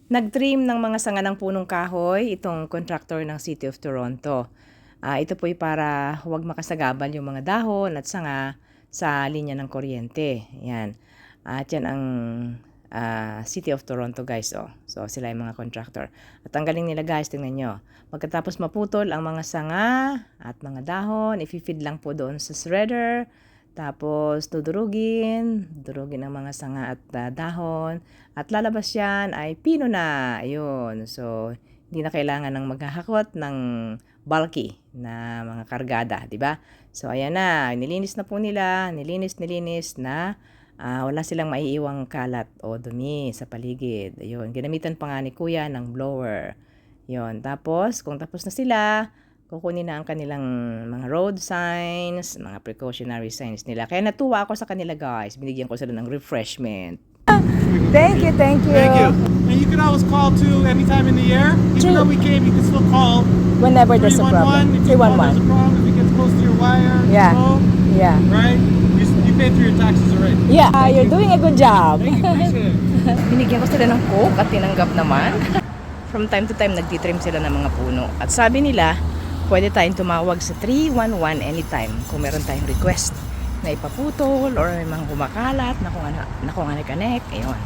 Nag-trim ng mga sanga ng punong kahoy itong contractor ng City of Toronto. Ito po ay para huwag makasagabal yung mga dahon at sanga sa linya ng kuryente. Yan. At yan ang City of Toronto, guys. Oh. So sila yung mga contractor. At ang galing nila, guys, tingnan nyo. Pagkatapos maputol ang mga sanga at mga dahon, i-feed lang po doon sa shredder. Tapos durugin ang mga sanga at dahon. At lalabas yan ay pino na. Ayun. So, hindi na kailangan ng maghahakot ng bulky na mga kargada, di ba? So, ayan na. Nilinis na po nila. Nilinis na wala silang maiiwang kalat o dumi sa paligid. Ayun. Ginamitan pa nga ni Kuya ng blower. Yun. Tapos, kung tapos na sila, kukunin na ang kanilang mga road signs, mga precautionary signs nila. Kaya natuwa ako sa kanila, guys. Binigyan ko sila ng refreshment. Thank you. Thank you. And you can always call too anytime in the year. Even though we came, you can still call. Whenever there's a problem. 311. If you call, there's a problem. If it gets close to your wire, Yeah. phone, Yeah. right? You pay through your taxes already. Yeah, you're doing a good job. Thank you. Appreciate it. Binigyan ko sila ng coke at tinanggap naman. From time to time, nagtitrim sila ng mga puno. At sabi nila, pwede tayong tumawag sa 311 anytime kung meron tayong request na ipaputol or may mga kumakalat na kung ano, ayun.